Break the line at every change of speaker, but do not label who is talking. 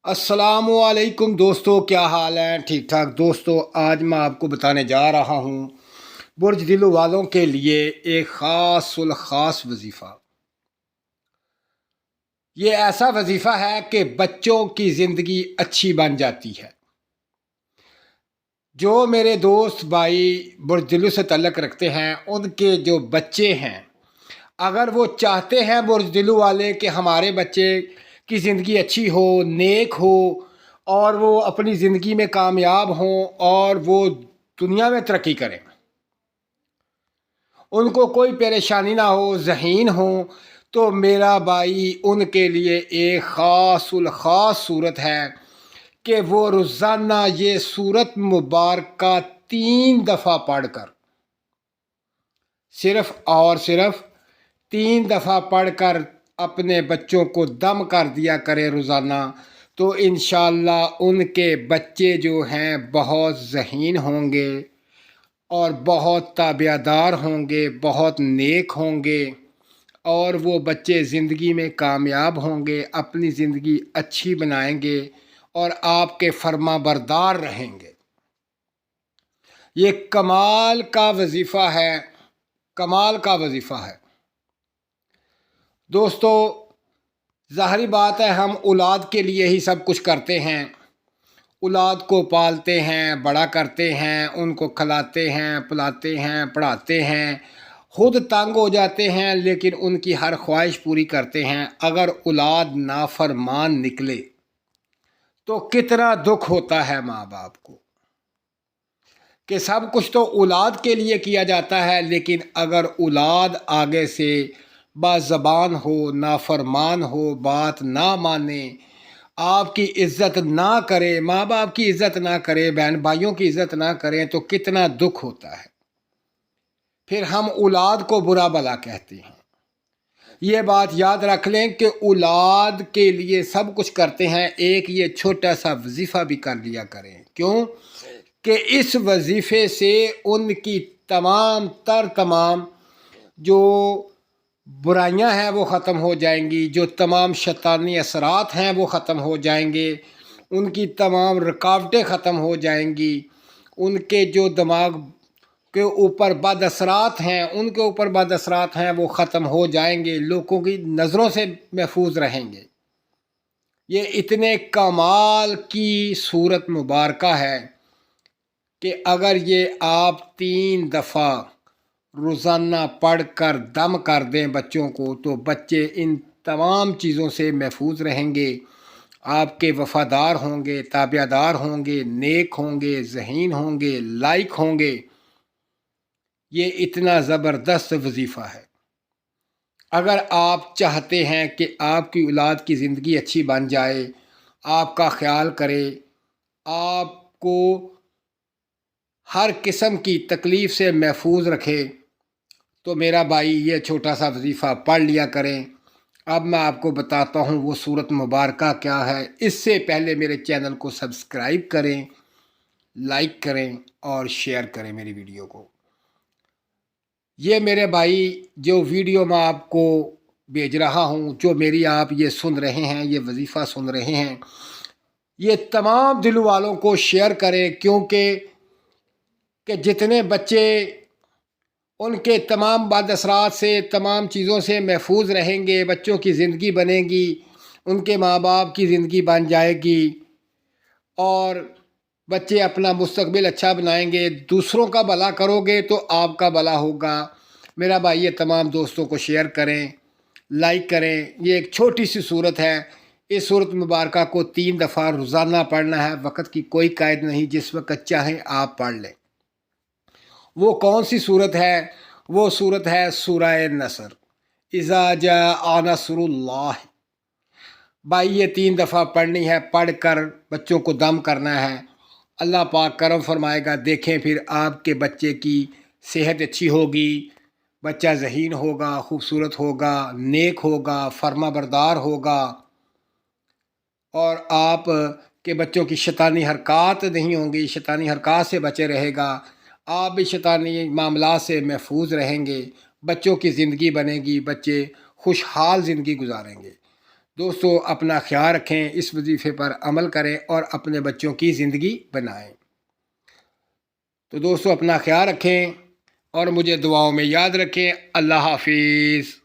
अस्सलामुअलैकुम दोस्तों, क्या हाल है? ठीक ठाक दोस्तों। आज मैं आपको बताने जा रहा हूँ बुर्ज दिल वालों के लिए एक ख़ास वजीफ़ा। ये ऐसा वजीफ़ा है कि बच्चों की ज़िंदगी अच्छी बन जाती है। जो मेरे दोस्त भाई बुर्ज दिल से तल्लक़ रखते हैं, उनके जो बच्चे हैं, अगर वो चाहते हैं बुर्ज दिल वाले कि हमारे बच्चे की ज़िंदगी अच्छी हो, नेक हो और वो अपनी ज़िंदगी में कामयाब हों और वो दुनिया में तरक्की करें, उनको कोई परेशानी ना हो, ज़हीन हो, तो मेरा भाई उनके लिए एक ख़ास सूरत है कि वो रोज़ाना ये सूरत मुबारक 3 दफ़ा पढ़कर, सिर्फ़ और सिर्फ़ 3 दफ़ा पढ़कर अपने बच्चों को दम कर दिया करें रोज़ाना, तो इंशाअल्लाह उनके बच्चे जो हैं बहुत ज़हीन होंगे और बहुत ताबियादार होंगे, बहुत नेक होंगे और वो बच्चे ज़िंदगी में कामयाब होंगे, अपनी ज़िंदगी अच्छी बनाएंगे और आपके फर्मा बरदार रहेंगे। ये कमाल का वजीफ़ा है, कमाल का वजीफ़ा है दोस्तों। ज़ाहिरी बात है, हम औलाद के लिए ही सब कुछ करते हैं। औलाद को पालते हैं, बड़ा करते हैं, उनको खिलाते हैं, पिलाते हैं, पढ़ाते हैं, खुद तंग हो जाते हैं लेकिन उनकी हर ख्वाहिश पूरी करते हैं। अगर औलाद नाफरमान निकले तो कितना दुख होता है माँ बाप को कि सब कुछ तो औलाद के लिए किया जाता है, लेकिन अगर औलाद आगे से बाज़बान हो, नाफरमान हो, बात ना माने, आपकी इज़्ज़त ना करे, माँ बाप की इज़्ज़त ना करे, बहन भाइयों की इज़्ज़त ना करें, तो कितना दुख होता है। फिर हम औलाद को बुरा भला कहते हैं। ये बात याद रख लें कि औलाद के लिए सब कुछ करते हैं, एक ये छोटा सा वजीफ़ा भी कर लिया करें। क्यों कि इस वजीफ़े से उनकी तमाम जो बुराइयां हैं वो ख़त्म हो जाएंगी, जो तमाम शैतानी असरात हैं वो ख़त्म हो जाएंगे, उनकी तमाम रुकावटें ख़त्म हो जाएंगी, उनके जो दिमाग के ऊपर बद असरात हैं, उनके ऊपर बद असरात हैं वो ख़त्म हो जाएंगे, लोगों की नज़रों से महफूज रहेंगे। ये इतने कमाल की सूरत मुबारक है कि अगर ये आप 3 दफ़ा रोज़ाना पढ़ कर दम कर दें बच्चों को, तो बच्चे इन तमाम चीज़ों से महफूज रहेंगे, आपके वफ़ादार होंगे, ताबियादार होंगे, नेक होंगे, ज़हीन होंगे, लाइक होंगे। ये इतना ज़बरदस्त वजीफ़ा है। अगर आप चाहते हैं कि आपकी औलाद की ज़िंदगी अच्छी बन जाए, आपका ख्याल करे, आपको हर किस्म की तकलीफ़ से महफूज रखे, तो मेरा भाई ये छोटा सा वजीफ़ा पढ़ लिया करें। अब मैं आपको बताता हूँ वो सूरत मुबारक क्या है। इससे पहले मेरे चैनल को सब्सक्राइब करें, लाइक करें और शेयर करें मेरी वीडियो को। ये मेरे भाई जो वीडियो मैं आपको भेज रहा हूँ, जो मेरी आप ये सुन रहे हैं, ये वजीफ़ा सुन रहे हैं, ये तमाम दिल वालों को शेयर करें, क्योंकि जितने बच्चे उनके तमाम बद असरात से, तमाम चीज़ों से महफूज रहेंगे, बच्चों की ज़िंदगी बनेगी, उनके माँ बाप की ज़िंदगी बन जाएगी और बच्चे अपना मुस्तकबिल अच्छा बनाएंगे। दूसरों का भला करोगे तो आपका भला होगा। मेरा भाई ये तमाम दोस्तों को शेयर करें, लाइक करें। ये एक छोटी सी सूरत है। इस सूरत मुबारक को 3 दफ़ा रोज़ाना पढ़ना है, वक़्त की कोई कायद नहीं, जिस वक़्त चाहें आप पढ़ लें। वो कौन सी सूरत है? वो सूरत है सूरह नसर, इज़ा जाअ नसरुल्लाह। भाई ये 3 दफ़ा पढ़नी है, पढ़ कर बच्चों को दम करना है। अल्लाह पाक करम फरमाएगा। देखें फिर आपके बच्चे की सेहत अच्छी होगी, बच्चा ज़हीन होगा, खूबसूरत होगा, नेक होगा, फर्मा बरदार होगा और आप के बच्चों की शैतानी हरकत नहीं होंगी, शैतानी हरकत से बचे रहेगा। आप भी शैतानी मामला से महफूज रहेंगे, बच्चों की ज़िंदगी बनेगी, बच्चे खुशहाल ज़िंदगी गुजारेंगे। دوستو اپنا خیال رکھیں، اس وظیفے پر عمل کریں اور اپنے بچوں کی زندگی بنائیں۔ تو دوستو اپنا خیال رکھیں اور مجھے دعاؤں میں یاد رکھیں۔ اللہ حافظ۔